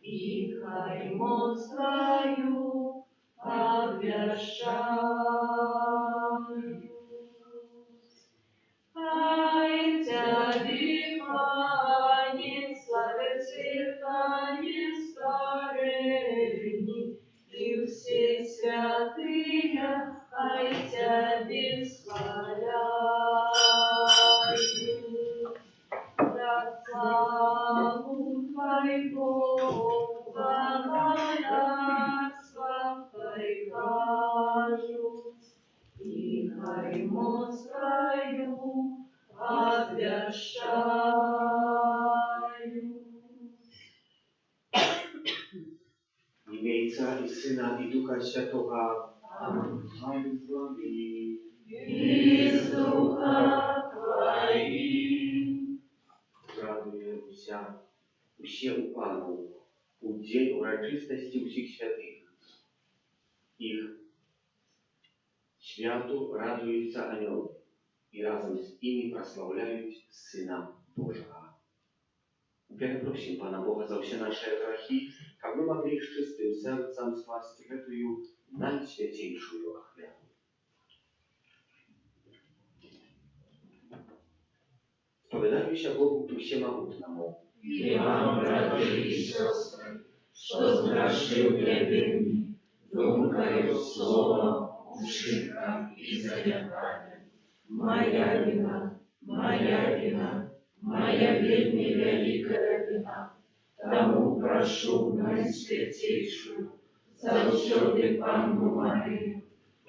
и хай моц Твою обвящаю. Хай Тя дыхание, славят дыхание старыми, и все святые, хай Тя восхваляют. Да славу Твоего богатства хай кажут, и хай моц Твою обвящаю. W imię Ojca i Syna i Ducha Świętego. Amen. Pan z Wami. I z ducha Twoim. Радуємо усі у Пану у день урочистості усіх святих. Їх святу радуються ангели і разом з ними прославляють Сина Божого. Перепросим Pana Boga za все наши грехи, как мы могли с чистым сердцем спасть эту наисвятейшую охрану. Споведаюся Богу Всемогутному. И вам, братья и сестры, что сгрешил я винни, думкою, словом, ушибком и заявлением. Моя вина, моя вина, моя вельми великая вина. Тому прошу наисвятейшую, завсёды Панну Марию,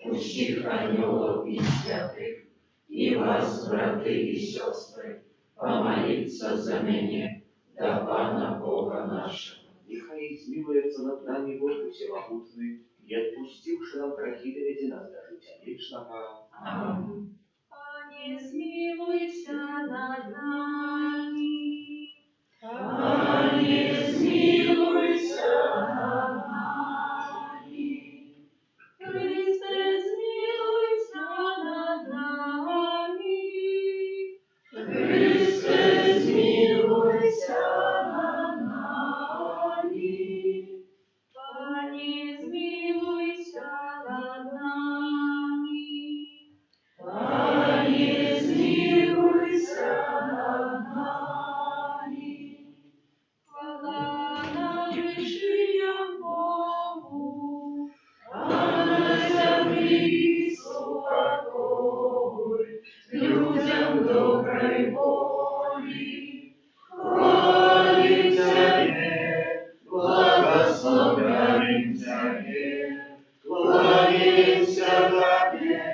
усіх ангелов и святых, и вас, браты и сестры, помолиться за меня, до Пана Бога нашего. Нехай змилуется над нами Бог Всемогутный, и отпустивший нам грехи доведи нас до життя вечного. Аминь. Пане, смилуйся над нами. Пане, смилуйся над нами. Христе, смилуйся над нами. Христе, смилуйся над нами. Пане, смилуйся над нами. Пане, смилуйся над нами. Хвала на вышиях Богу, а на землі покой, людям доброй волі. Хвалим Тебе, благословляем Тебе, кланяемся Тебе,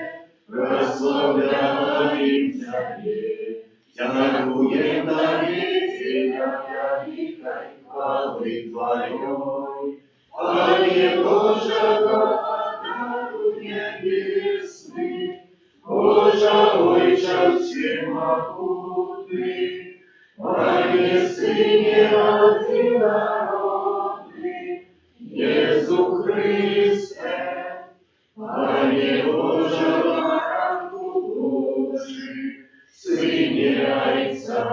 прославляем Тебе, дякуем дарителя великой хвалы Твоей. Пане Боже, Дару небесный, Боже, Отче всемогутный, Пане Сыне одинородный, Иису Христе, Пане Боже, Брату Божий, Сыне Отца,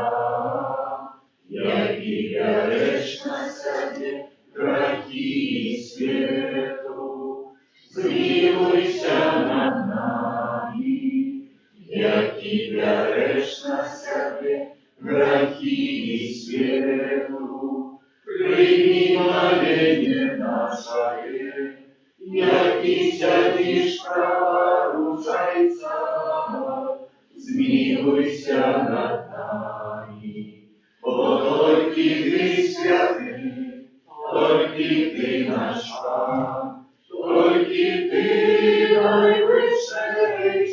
яки берешь на себе грехи свету, змилуйся над нами, яки берешь на себе грехи свету, прими моление наше, яки сядешь правооружайца, змилуйся над нами, только Ты святый, только Ты наш Пан, только Ты наивысший,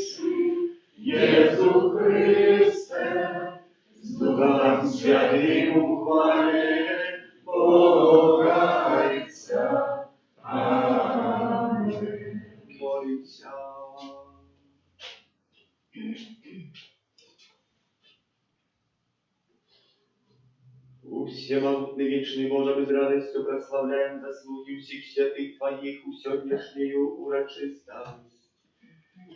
Иисус Христе, с Духом Святым ухвалим Бога Отца. Аминь. Молимся. Всемогутный вечный Боже, мы с радостью прославляем заслуги всех святых Твоих у сегодняшнюю урочистость.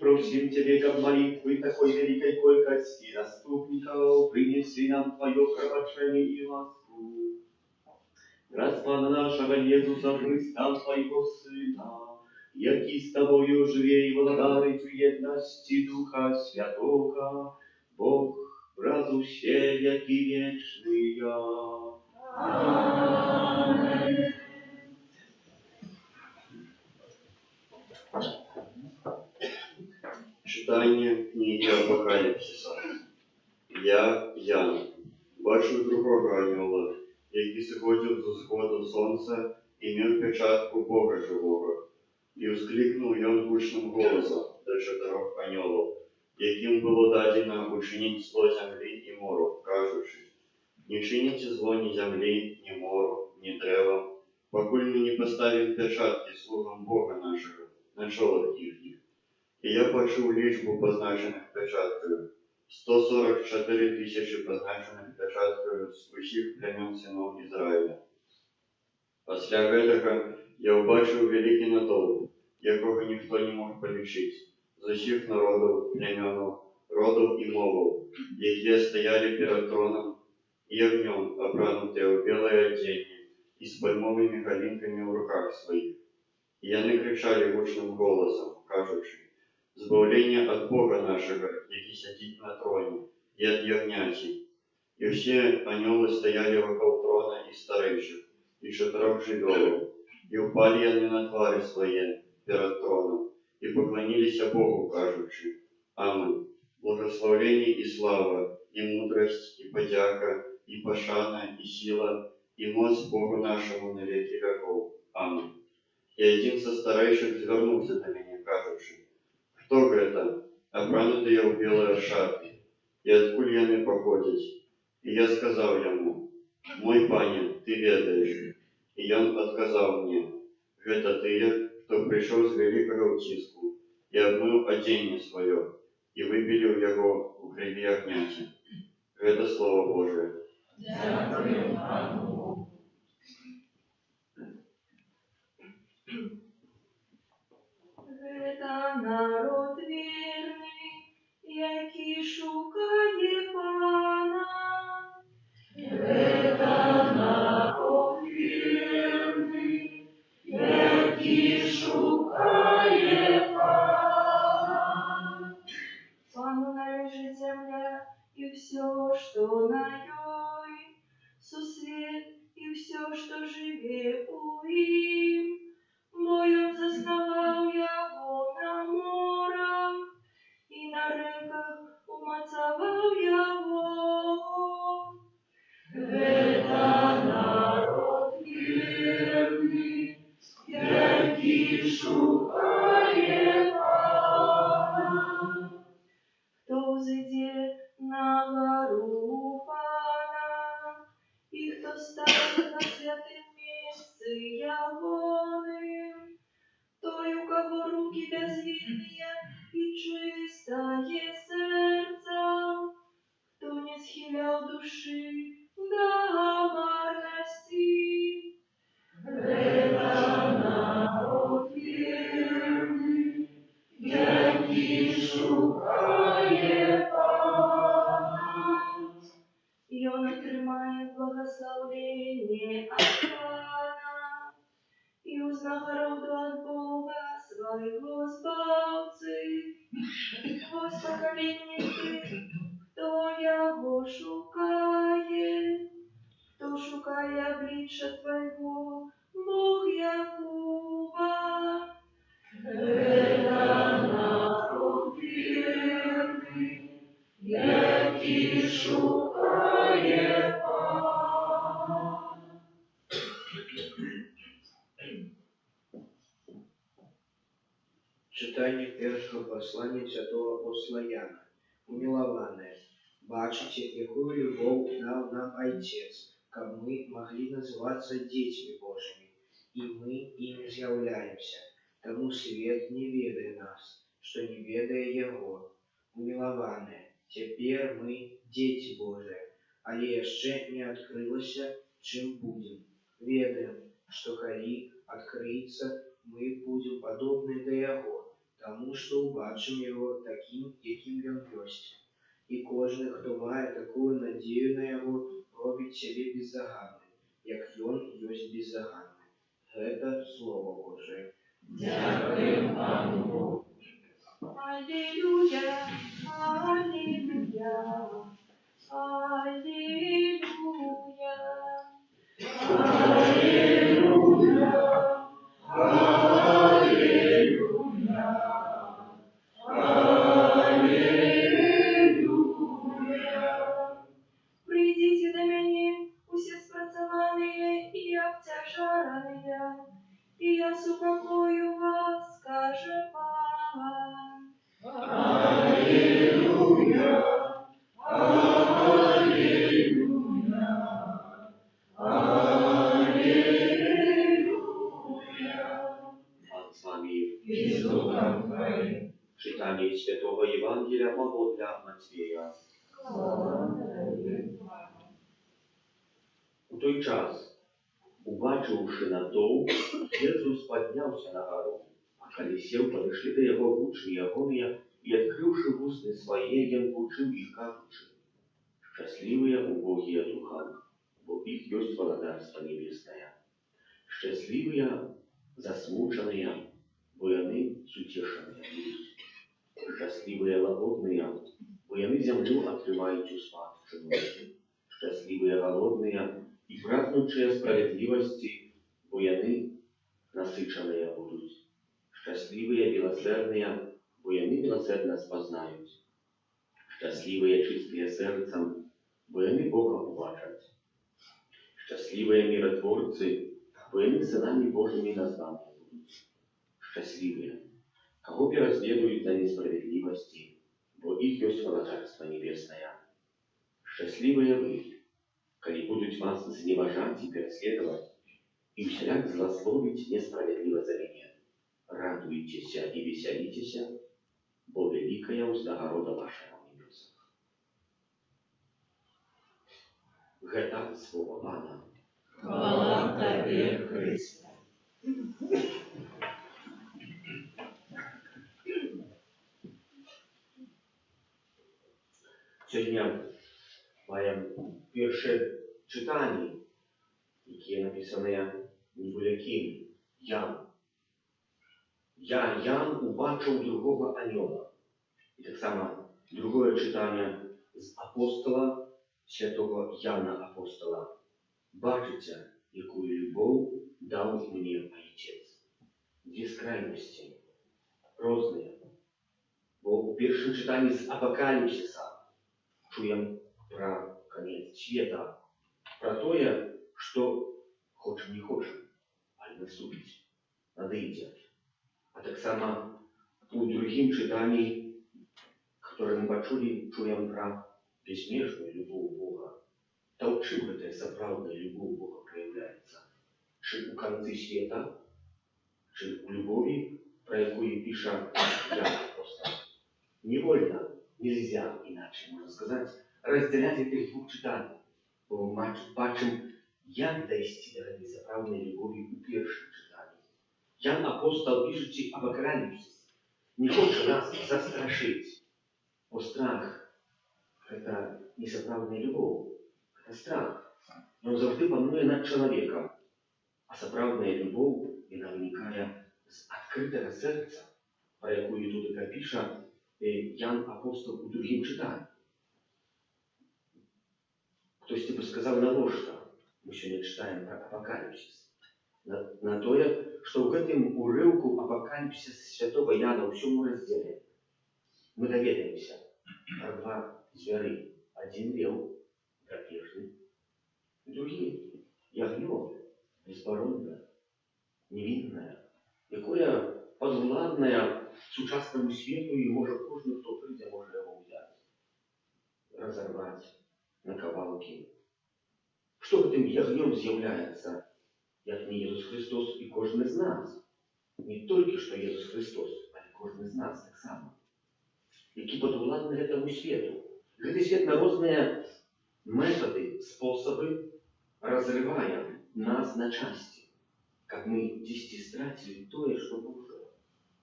Просим Тебе, как молитвы такой великой колькости заступников, принеси нам Твое пробачение и ласку. Раз Пана нашего Иисуса Христа, Твоего Сына, який з Тобою живе и владарит в едности Духа Святого, Бог разуще, яки вечный. Аминь. Читання книги Апокаліпсиса. Я, Ян, бачу другого анiola, який сходив зо сходу сонця і мав печатку Бога живого. І воскликнув він гучним голосом до чотирьох анioлів, яким було дадено учинити зло землі і мору, кажучи: не чините зло ні землі, ні мору, ні древам, покуль ми не поставим печатки слугам Бога нашого на чолах їхніх. І я почув лічбу позначених печаткою. 144 тисячі позначених печаткою з усіх племен синів Ізраїля. Після гэтага я побачив великий натовп, якого ніхто не мог полічити, з усіх народів, племенів, родів і мовів, які стояли перед троном і огнем, обрануті в біле одіння і з пальмовими галинками в руках своїх. І вони кричали гучним голосом, кажучи: «Збавлення від Бога нашого, який сидить на троні, і від ягняті». І всі анioли стояли вокруг трона і старейших, і чотирьох животів, і впали вони на твари свої перед троном, і поклонилися Богу, кажучи: «Аминь. Благословение и слава, и мудрость, и подяка, и пошана, и сила, и моц Богу нашему на веки веков. Аминь». И один со старейших звернувся до меня, кажучи: «Хто гэта, обранутые в белые шапки, и откуль яны походят?» И я сказал ему: «Мой пане, ты ведаешь». И он отказал мне: «Гэта тыя, кто пришел с великого утиску, и обмыл оденье свое, и выпилил его в крови огняти». Это Слово Божие. Дякую Пану. Гэта народ вірний, який шукає Пана. Гэта народ вірний, який шукає Пана. Пану належить земля і все, що на ёй, сусвет і все, що живе у ім. Бо заснував його на морах, і на реках умацавав його. Гэта народ вірний, який шукає Пана. Хто взойде на гору Пана, і хто стане на святим місці Ягоним, той, у кого руки безвинные и чистое сердце, кто не схилял души до марности. Гэта народ вірний, який шукає Пана. И он отримает благословение от Пана, и узнагороду от Бога своего Збавцы. Ось покоління тих, хто його шукає, хто шукає обличчя Твоего, Бог Якова. Гэта народ вірний, який шукає Пана. Читання першого послання святого апостола Яна. Умилованные, бачите, якую любовь дал нам Отец, как мы могли называться детьми Божьими, и мы ими являемся. Тому свет не ведает нас, что не ведая Его. Умилованные, теперь мы дети Божии, але еще не открылося, чем будем. Ведаем, что коли откроется, мы будем подобны до Его, тому что убачим Его таким, яким Ён ёсць. І кожен, хто має таку надію на Його, робить себе бездоганним. як ён ёсць бездаганны. Гэта Слово Божие. Дякуємо Пану Богу. Аллилуйя, аллилуйя, аллилуйя. Аллилуйя, аллилуйя, аллилуйя. Прийдіть до мене, усі спрацьовані і обтяжані, і я супокою вас, каже Пан. Аллилуйя, аллилуйя, аллилуйя. Пан з вами. И с Духом Твоим. Читание Святого Евангелия Павла Матвея. Слава Тебе, Пане. У той час, убачивши натовп, Jesús поднялся на гору, а коли сел, подошли до его учни ягония, и, открывши устны свои, ен учил их, кажучи: «Счастливые убогие духом, бо их есть Царство Небесное. Счастливые засмученные, бо яны сутешенные будут. Счастливые голодные, бо яны землю отрывают у спадщину. Счастливые голодные и празднующие справедливости, бо яны насыченные будут. Счастливые милосердные, бо яны милосердно спознают. Счастливые чистые сердцем, бо яны Бога убачат. Счастливые миротворцы, бо яны сынами Божьими названы будут. Счастливые, кого преследуют за несправедливости, бо их есть Царство Небесное. Счастливые вы, коли будут вас зневажать и преследовать, и всяк злословить несправедливо за меня. Радуйтесь и веселитесь, бо великая узда города вашего в небесах. Это слово Пана. Хвала Тебе, Христе. Сьогодні маємо перше читання, яке написане не будь-яким. Ян убачив другого аньола. І так само друге читання з апостола, святого Яна апостола. Бачите, яку любов дав мені Отець. Дві скрайності, різні. Бо у першому читанні з Апокаліпсиса чуем про конец света, про то, что хочем не хочем, але наступить, надоедет. А так само у другим читании, которые мы почули, чуем про безмежную любовь Бога. Та у чим эта соправдная любовь Бога проявляется? Чи у конце света, чи у любови, про якую пише Ян апостол? Невольно, нельзя иначе, можно сказать, разделять этих двух читаний. Бо мы бачим, як дойти до этой соправдной любови у перших читаний. Ян апостол, пишучи об Апокалипсис, не хочет нас застрашить. Бо страх – это не соправдная любовь, это страх. Он завжди панує над человеком. А соправдная любовь, вона виникає з відкритого серця, про якую тут і пише Ян апостол у другим читанні. Хтось бы сказал, на что мы сегодня читаем про Апокалипсис. На то, что в этом урывку Апокалипсиса святого Яна в всем разделе мы доведаемся про два зверы. Один лев, драпежный, другие ягнё, безбородное, невинное, якое подвладное сучасному свету, и может кожен, кто прийде, может его взять, разорвать на кавалки. Что этим ягнем з'являється, як не Ісус Христос і кожен з нас? Не тільки що Ісус Христос, а й кожен з нас так само. Які подвладні этому світу. Этот свет на різні методи, способи розриває нас на части, как мы десятистратили то, что Божие.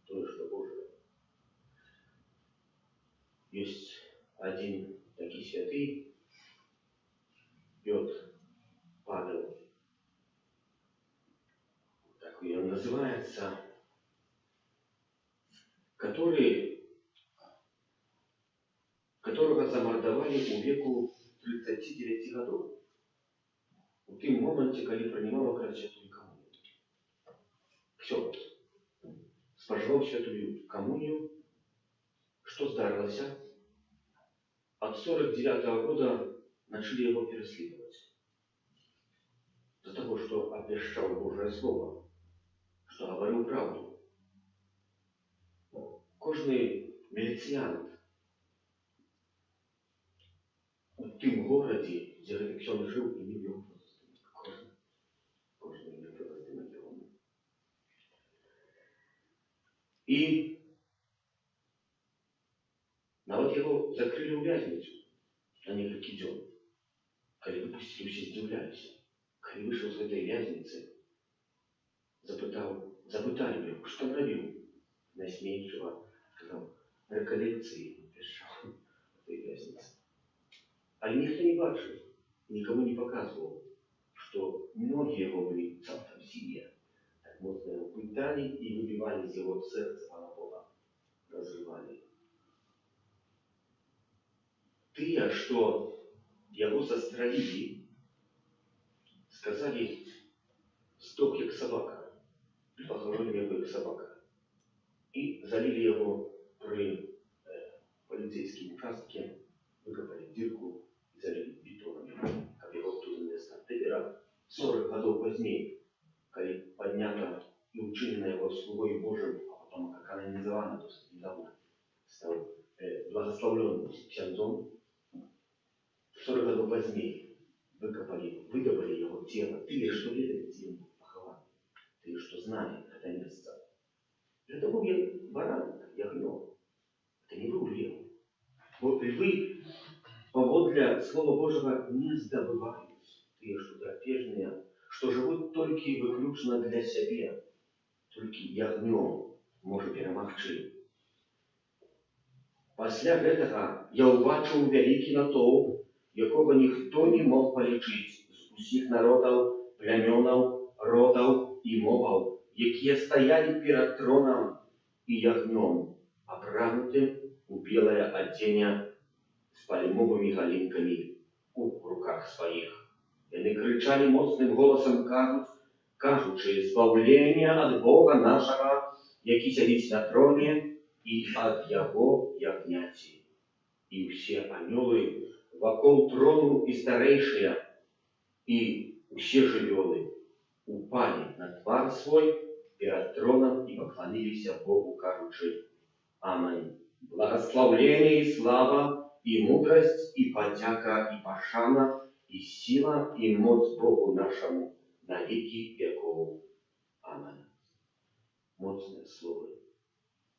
То, что Божие. Есть один такий святый, Петр, Павел, называется, которого замордовали у веку 39 годов. У тым моманце, калі прынимала святую камунію. Все. Споживал святую камунию. Что здарылася? От 49 года начали его переследовать. За того, что обещал Божие Слово, что говорил правду. Кожный милициант у тым городе, где этот ксёндз жил, имел его просто. Кожный имел просто на него. И нават его закрыли у вязницу на некалькі дзён. Калі выпустили, усе здзіўляліся. Калі вышел з гэтай вязницы, запытали его, что нравил. Насмешливо сказал, реколлекции писал в этой вязнице. А никто не бачил, никому не показывал, что ноги его были цалком синие. Так моцно его пытали и выбивали из его сердца пополам, разрывали. Тыя, что его застрелили, сказали, сдох как собака, похоронили его как собака. И залили его при полицейском участке, выкопали дырку и залили бетоном, как его оттуда место. Теперь 40 годов позднее, когда поднята и учинена его слугой Божьим, а потом канонизована, то есть недавно стал благословленным ксяндзом, 40 годов позднее выдобыли его тело. Ты, что ведали, где он был похован? Ты, что знали это место? Это был баран, ягнё. Это не был лев. Вот львы, поводле Слова Божьего, не здобывают. Ты, что драпежные, что живут только и выключно для себя. Только ягнё может перемагчы. Пасля гэтага я ўбачыў вялікі натоўп, якога ніхто не мог палічыць з усіх народаў, плямёнаў, родаў і моваў, якія стаялі перад тронам і ягнём, апранутым у белае адзенне з пальмовымі галінкамі у руках сваіх. Яны крычалі моцным голасам, кажучы, збаўленне ад Бога нашага, які сядзіць на троне, і ад яго ягняці. І ўсе анёлы вакол трону і старэйшыя, і ўсе жывёлы упалі на твар свой перад троном і пакланіліся Богу, кажучы, Аминь. Благословление и слава, и мудрость, и подяка, и пошана, и сила, и моц Богу нашему на веки веков. Аминь. Моцное слово.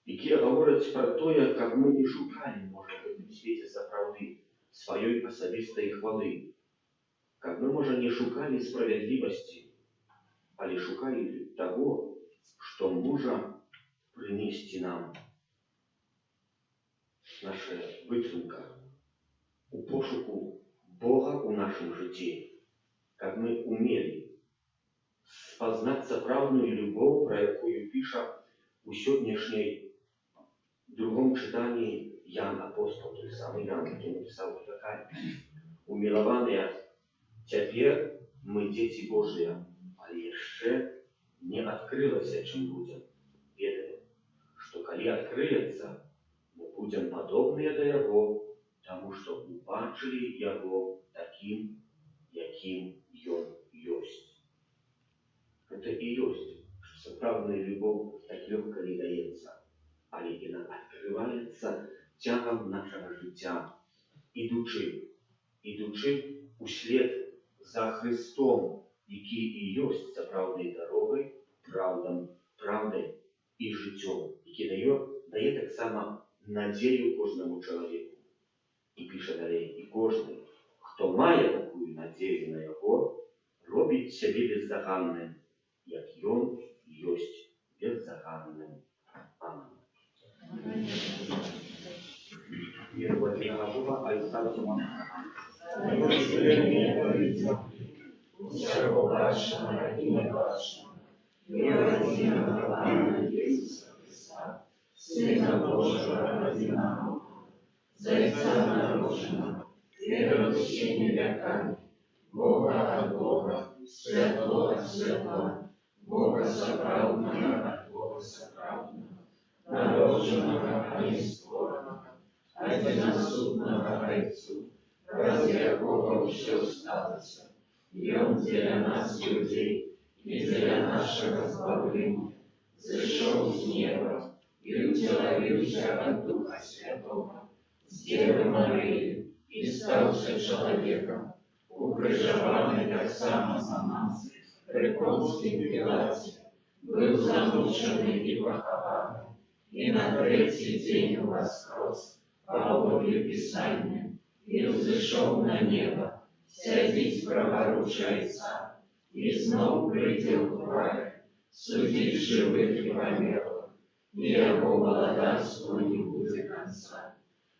Які говорять про то, как мы не шукали, может, в этом свете сапраўды своей особистой хвалы. Как мы, может, не шукали справедливости, але шукали того, что может принести нам наша вытрымка у пошуку Бога у нашем житті, как мы умели спознать сапраўдную любовь, про якую пиша у сегодняшней другом читании Ян Апостол, той самый Ян, который написал такая: «Умилованные, теперь мы дети Божьи, а еще не открылось, чем будем. Ведаем, что коли открыется, мы будем подобные до Его, тому что убачили Его таким, яким Он есть». Это и есть, что сапраўдная любовь так легко не дается, але она открывается тягом нашего життя, идучи услед за Христом, який і есть сапраўднай дорогой, правдой и життем, який дає так само надею кожному человеку. И пише далее, и каждый, кто має таку надею на Его, робить себе бездоганным, як Он есть бездоганным. Аминь. Всего вашего и не вашего, Необходимо Иоанна Иисуса Христа, Сына Божьего ради народа, Зайца наружного, верующими веками, Бога от Бога, Святого от Святого, Бога соправдного от Бога соправдного, народженного, а не створенного, одиносудного Отцу, разве Бога все сталося, и Он для нас, людей, и для нашего избавления, зашел с неба и утеловился от Духа Святого, с Девы Марии, и стался человеком, укрыжованный так само за нас, при Понтском Пилате, был замученный и похованный, и на третий день воскрес, по воле Писания, и взошел на небо, сядет праворуч Отца, и снова придет в рай, судить живых и померлых, и его молоданству не будет конца.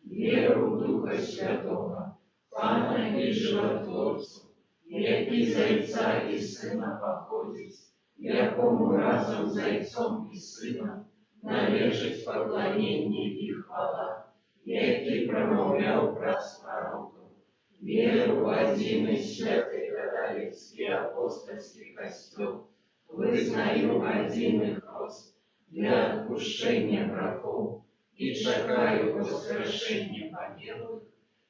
Веру в Духа Святого, Пана и Животворцу, який Зайца и Сына походит, якому разом Зайцом и Сыном належить поклонение и хвала, який промовлял праз пророков. Веру в один и святый католический апостольский костел, вызнаю один и хрост для отпущения грехов, и чекаю воскрешення помилуй,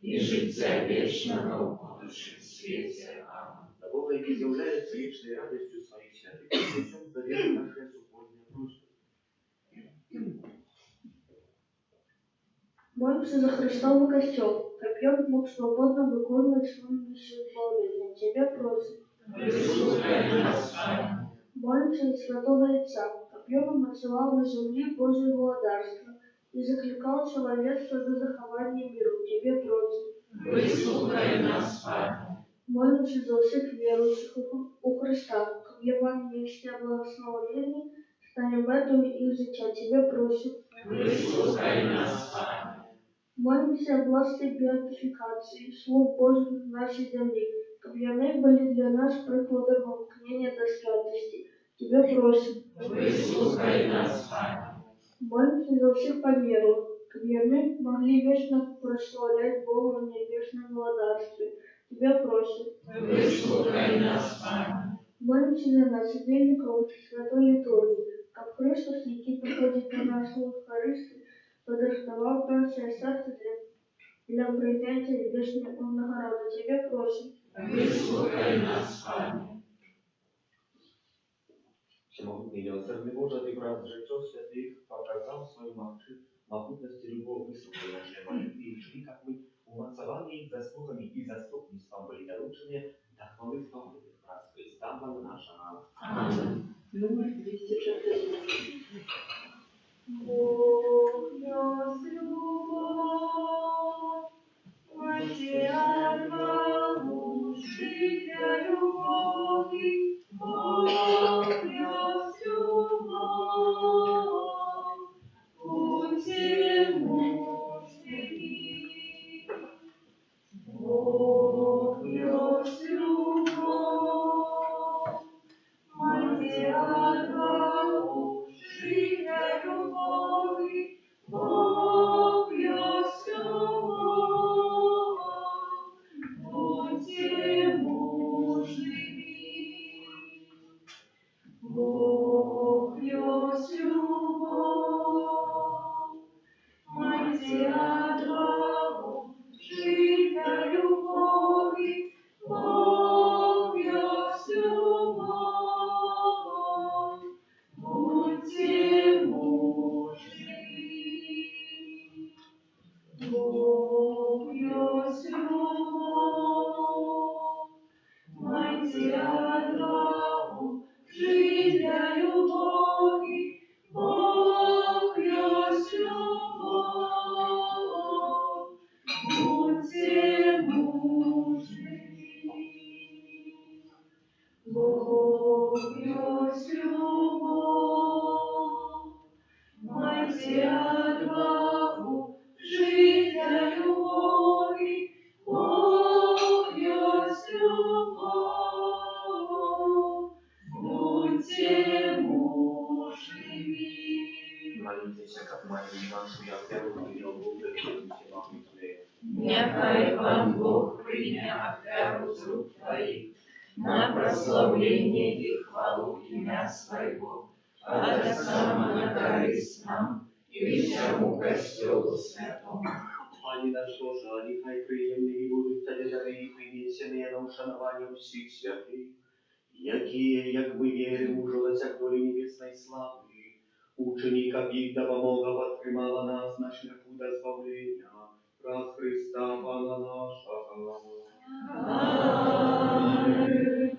і життя вічного в будущем свете. Аминь. На Бога, який з'являється вічною радістю своїх святих, і в цьому довірить наше супольне просьбу. Молимся за Христовый костел, как он мог свободно выполнять свою миссию исполнения. Тебя просим. Выслушай нас, Аминь. Молимся за Святого Отца, как он отсылал на земле Божие владарство и закликал человечество до захования мира. Тебе просим. Выслушай нас, Аминь. Молимся за всех верующих у Христа, как Евангелие благословения, станем в этом и изучать. Тебе просим. Выслушай нас, Аминь. Молимся о власти беатификации, слов Божьих в нашей земле, чтобы они были для нас прикладом поклонения до святости. Тебя просим. Выслушай нас, Аминь. Молимся за всех померлых, чтобы они могли вечно прославлять Бога в небесном владарстве. Тебя просим. Выслушай нас, Аминь. Молимся за нас, сидельников Святой Литургии, как Христос, який приходит на нашу Евхаристию, подрихтовал перше серце для прийняття вічного нагороди. Тебе просим. Выслушай нас, Аминь. Всемогутний милосердный Боже, Ты брат жрецов святых показал свою могутность и любовь, выслушай наши молитвы, и шли, как мы, умацованные их заслугами и заступничеством были нарушены, до хвалы славы раз Христа Бога нашего. Аминь. Номер 214. Бог нес любовь, Матерь житя любови, Бог нес любовь, будьте мужьями. Бог нес любовь, Матерь житя любови, Бог нес любовь, будьте мужьями. Бог нес любовь, Матерь житя любови, Бог нес любовь, будьте мужьями. Бог нес любовь, Матерь житя любови, Бог нес любовь, будьте мужьями. Бог нес любовь, Матерь житя любови, Бог нес любовь, будьте мужьями. Maryjo, naшу, jak wiarą i obłudek się modlitwy. Niechaj Pan Bóg przyjmie ofiarу z rąk Twoich na прославление и хвалу имя Своего, а так само на корысть нам и всему Костелу Святому. Pani nasz Boże, niechaj przyjemnymi будуть Тебе дары и принесенные на ушанование всех святых, якие, як мы верим, уже досягнули небесной славы. Ученика Бигда помога подтримала нас на шляху до избавления. Раз Христа Пана нашего. Аминь.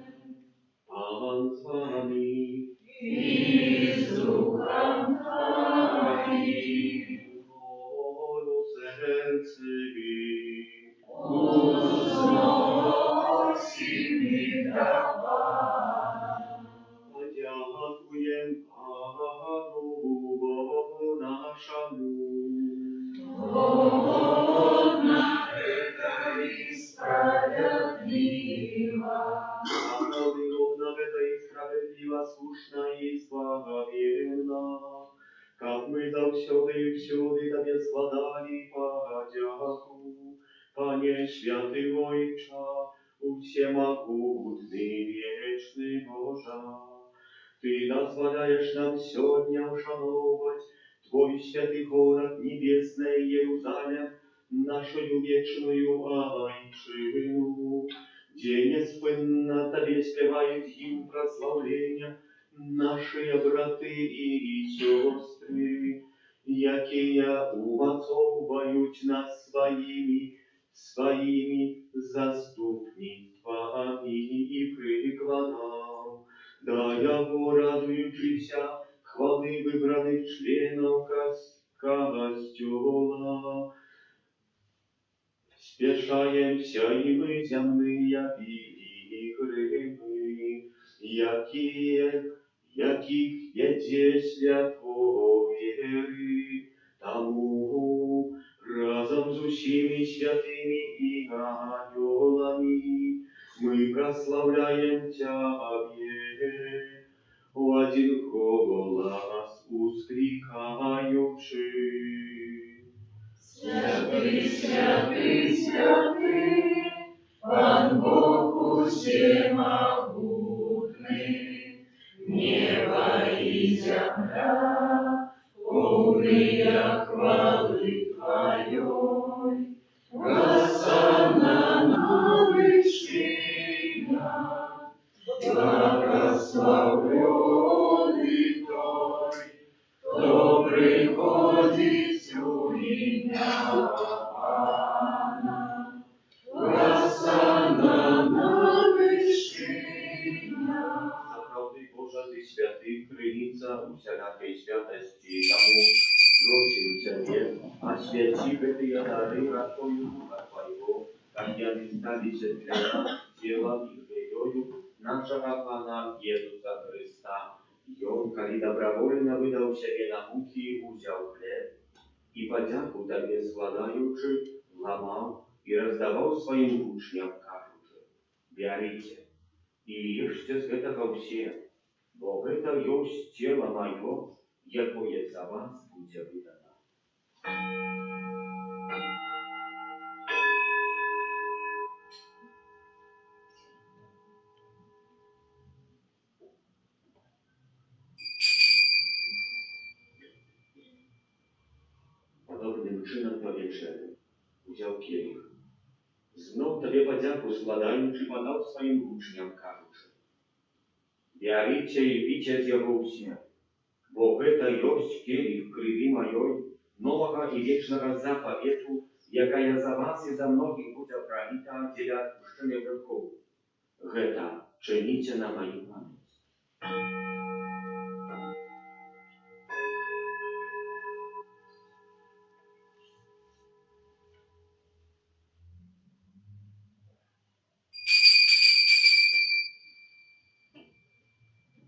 Пан с вами. И с духом Твоим. Мое сердце Узноси меня. подякуем Пану Богу нашему. Угодно это и справедливо. Правдивно это и справедливо, слушно и благоверно. Как мы завсёды и всюди Тебе складали подяку. Panie święty Ojcze, всемогутny, wieczny Boże, Ty dozwalasz nam сегодня uszanować Twój święty город небесный Jeruzalem, naszą wieczną Ojczyznę, gdzie niespłynно Tobie śpiewają hymn прославления наши браты и сестры, jakie umacowuють nas swoimi zastupnictwami i przykładem. Dają radującyся chwały wybranych członków Kościoła. Spieszajemся i my земные пилигримы, jakich jedzie światło wiery, тому razem z усими świętymi i aniołami my прославляем Ciebie. В один голос ускрикаючи. Святый, святый, святый, Пан Бог всемогутный, небо и земля, полные хвалы Твоей. Госанна на вышинах, благословенный Той, кто приходит у имя Пана. Госанна на вышинах. Naprawdę Boże, Ty święty, krynica wszelakiej świętości, тому просим Ciebie, освети эти дары росою Духа Твоего, как они стали для нас телом и кровью нашего Пана Иисуса Христа. И Он, коли добровольно выдал себе на муки, взял хлеб, и подяку Тебе складаючи, ломал и раздавал своим учням, кажучи: «Берите и ешьте с этого все, бо это есть тело мое, якое за вас будет выдано». Подобным чином по вечері взяв келих. Знов Тебе подяку складаючи, подав своїм учням, кажучи: «Берите і пийте з його всі, бо это есть келих крови моей, нового и вечного заповету, якая за вас и за многих будет пролита для отпущения грехов. Это чините на мою память».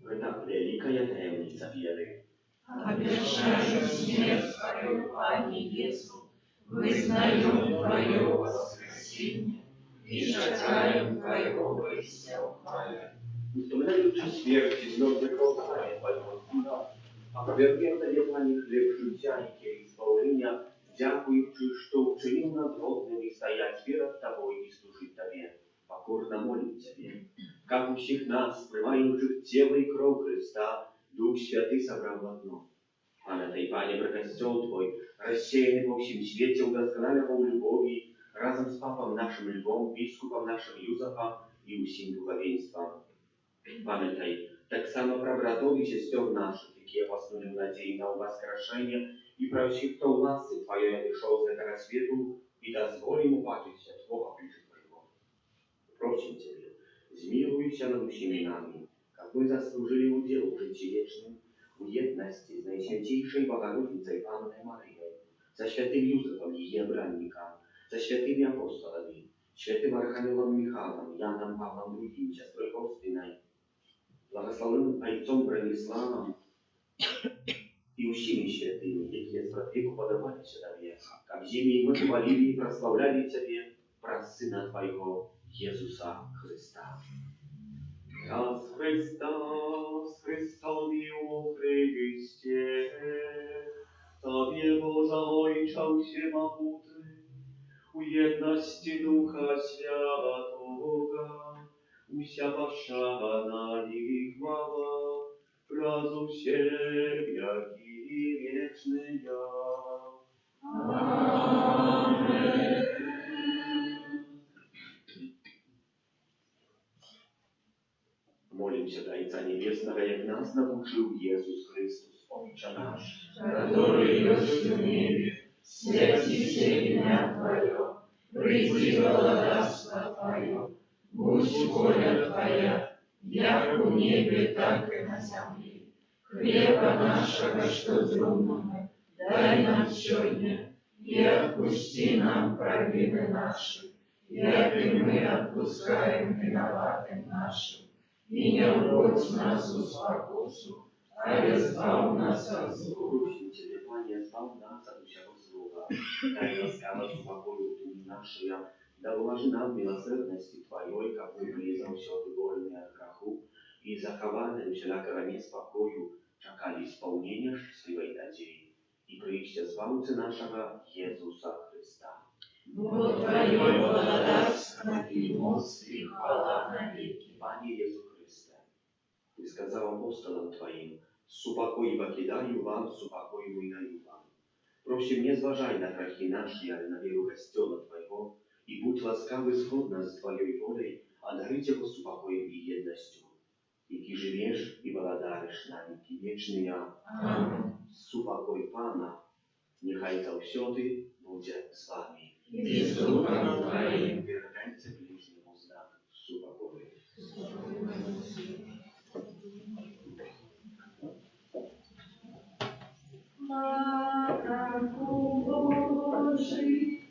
Это великая таємниця веры. Обещаю смерть Твою, Пане Иису, вызнаем Твое воскресение и шагаем Твоего воистину хвале. Вспоминаючи смерть и вновь выколкая Твоего Сына, А повернем Тобі, Пане, хлеб життя, яке ізбавлення, дякуючи, що учинив нас годними стоять перед Тобой и служить Тебе. Покорно молим Тебе, как у всех нас, приймаючих тело и кровь Христа, Дух Святый собрал в одно. Памятай, Пане, про костел Твой, рассеянный по всем свете, удосконаливал любовью, разом с папом нашим Львом, бискупом нашим Юзефом и усім духовенством. Памятай, так само про братов и сестер наших, які поснули в надії на воскрешення, і про всіх, хто в ласці Твоєї прийшов з этого світу, і дозволим убачитися Твого ближе Твоего. Просим Тебе, змилуйся над всеми нами, как мы заслужили удел в житии вечным, в едности с Наисвятейшей Богородицей Панной Марией, за святым Юзефом, ее бранником, за святыми апостолами, святым Архангелом Михаилом, Яном Павлом II, сестрой Фаустиной, благословенным отцом Брониславом и всеми святыми, которые с веку подавались Тебе, как зими мы хвалили и прославляли Тебе, про Сына Твоего, Иисуса Христа. Раз Христос, Христови у Христе, Тобі, Божа Ойча, всемогутний, у єдності Духа Святого, уся пошана и хвала, разу все веки вечные. Аминь. Молимся до Отца Небесного, як нас научил Иисус Христос, Отче наш, который есть в небе, святится имя Твое, приди благодатство Твое, будь воля Твоя, як у небе, так и на земле. Хлеба нашего, что дневного, дай нам сегодня, и отпусти нам провины наши, як и мы отпускаем виноватым нашим. И не вводь нас в спокусу, а избав нас от зла. Просим Тебя, Пане, избав нас от всякого зла, дай ласкаво спокою думи нашей, да вложи нам милосердности Твоей, как мы были за все выволенные от греху, и захованные всякого неспокою, чакали исполнения счастливой надеи, и причте Збавцы нашего Иисуса Христа. Вот Твое благодарство и мост и хвала навеки. Пане Иисус Христе, Ты сказал апостолам Твоим, «Супокой покидаю вам, супокой даю вам». Просим, не зважай на грехи наши, але на веру Костела Твоего, и будь ласкавый сходно с Твоей волей, одарить его супокоем и едностью. И Ты живешь и благодаришь на веки вечные. Аминь. Супокой Пана, нехай завсёды будет с вами. И с Духом Твоим. Вернемся ближнему знак супокоя. Матанку Божий,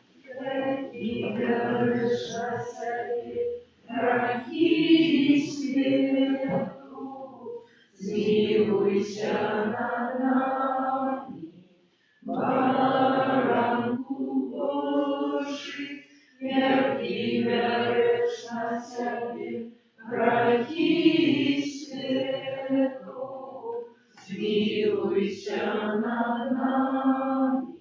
Тебя решасали, грехи свету, смилуйся над нами. Баранку Божий, Тебя решасали, грехи свету, смилуйся над нами.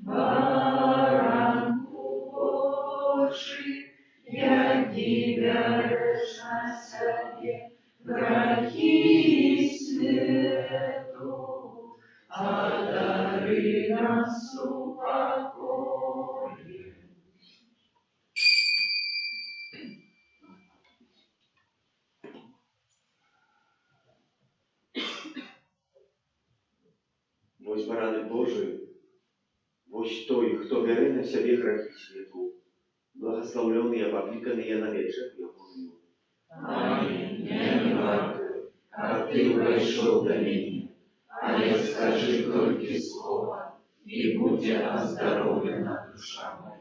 Баранку Божий, я Тебя решасали, грехи свету, одари нас упокоем. Вось бараны Божий, вось той, хто бере на себе грехи світу, благословленные, покликанные на вечерню Божию. Аминь. Я не вартую, как Ты пришел до меня, але скажи только слово, и будет оздоровлена душа моя.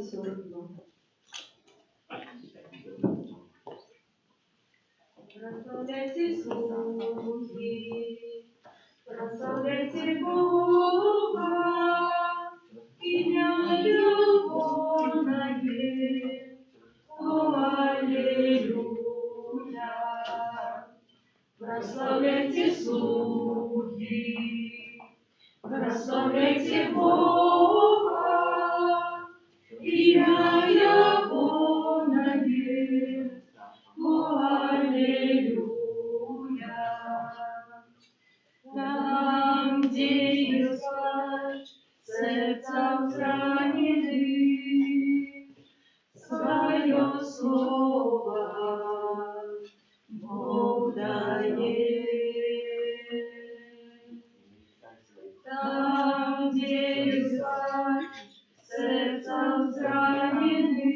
сьогодні. Прославляйте слуги, прославляйте Бога, имя Его нае. О, аллилуйя. Прославляйте слуги, прославляйте Бога, имя Его нае. О, аллилуйя. Там, где есть сердца зранены, свое слово Бог дает. Там, где есть сердца зранены,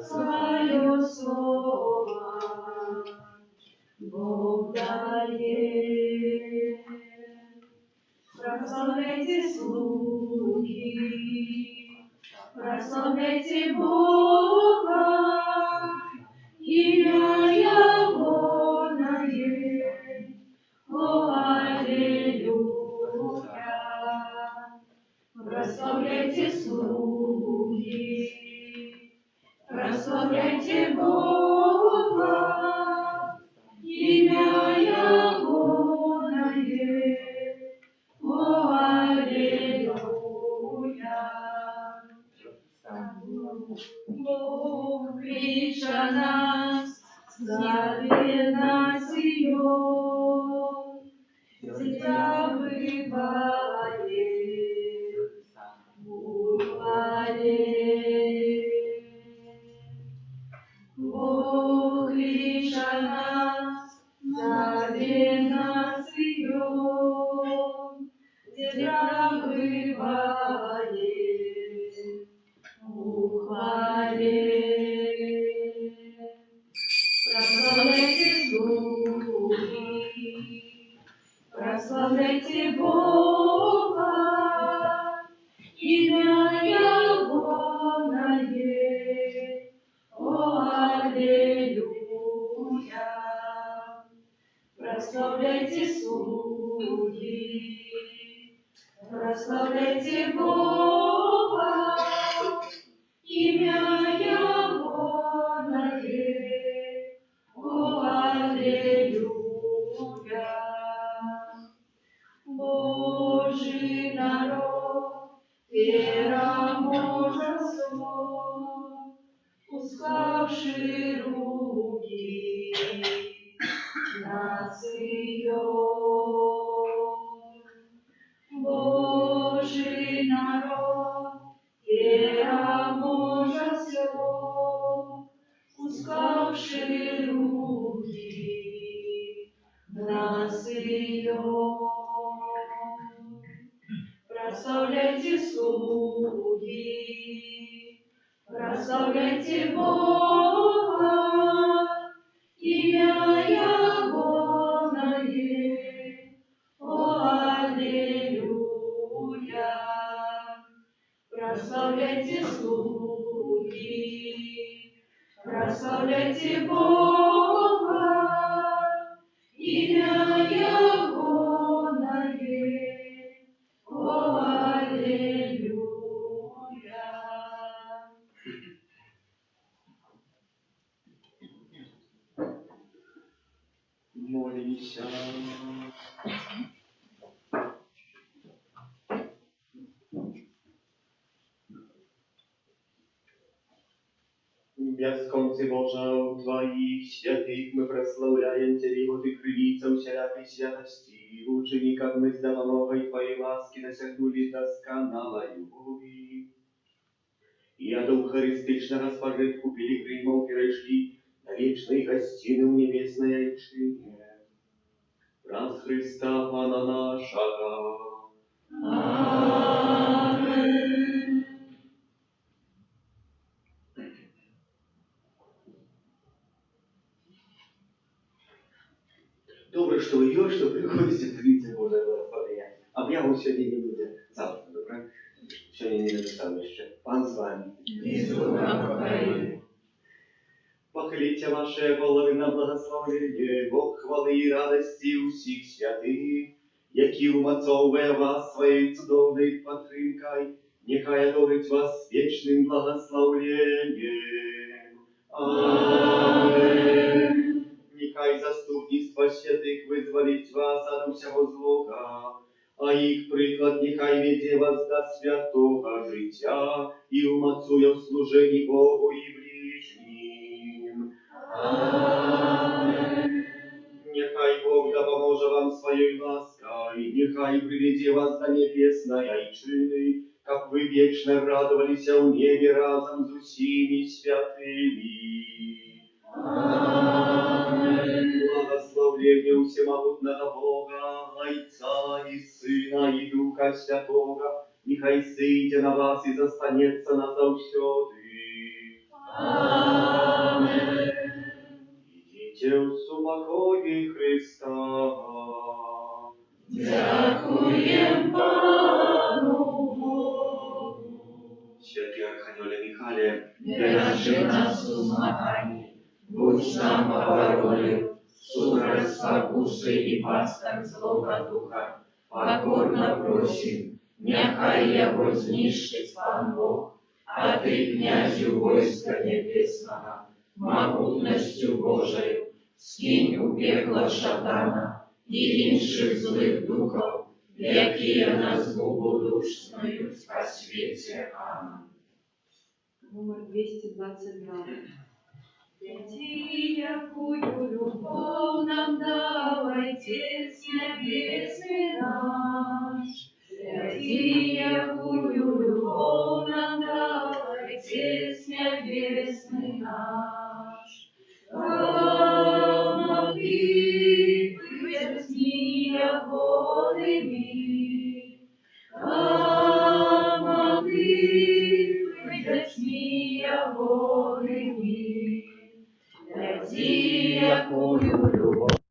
свое слово Бог дает. Прославляйте слуги, прославляйте Бога, имя Его нае. О, аллилуйя. Прославляйте слуги, прославляйте Бога, имя Его нае. О, аллилуйя. Бог крича нас, зовет на Сион, дитя бывает в ухвале. Бог крича нас, зовет на Сион, дитя бывает в ухвале. Прославляйте слуги, прославляйте Бога, имя Его нае. О, аллилуйя. Прославляйте слуги, прославляйте Бога, имя Его нае. О, аллилуйя. Божий народ, вера, мужество, пускавший руки на Сион. Божий народ, вера, мужество, пускавший руки на Сион. Прославляйте слуги, прославляйте Бога, имя Его нае. О, аллилуйя. Прославляйте слуги, прославляйте Бога, имя Его нае. О, аллилуйя. Молимся. Бесконцы Божа, у Твоих святых мы прославляем Тебе, вот и крылица всякой святости, учени, как мы с давновой Твоей ласки досягнули досконалой любви. И от Eucharystycznego spożytku pielgrzymów перешли до вечной гостины в небесной общине. Раз Христа Пана нашего. Аминь. Добре, что вы идете, что приходите, видите Божье благословение. Объяву сегодня не будет завтра, добре? Сегодня не написал еще. Пан з вами. И с Духом Твоим. Похилите ваше голови на благословение, Бог хвали і радості усіх святих, які умацовує вас своєю чудовною підтримкою, нехай одобрить вас вічним благословенням. Аминь. Нехай заступництво святих визволить вас от усього злога, а їх приклад нехай веде вас до святого життя і умацує в служенні Богу і ближнім. Аминь. Нехай Бог допоможе вам своєю ласкою, нехай приведе вас до небесной айчины, как вы вечно радовались у небе разом с усими святыми. Аминь. Благословение всемогутного Бога, Отца и Сына и Духа Святого, нехай сидя на вас и застанется назавсёды. Аминь. Идите в супокое Христа. Дякуєм Пану Богу. Святый Архангеле Михайле, Бережи нас у змаганні, будь нам обороною, супроть спокуси і пасток злого духа. Покорно просим, нехай його знищить Пан Бог, а ти, князю войска небесного, могутностью Божою, скинь у пекло шатана і інших злих духов, які на згубу душ снують по світі. Аминь. Номер 222. Веди, якую любовь нам дал Отец Небесный наш. Веди, якую любовь нам дал Отец Небесный наш. А могли быть дни огонными, а могли быть дни огонными. Веди, якую любовь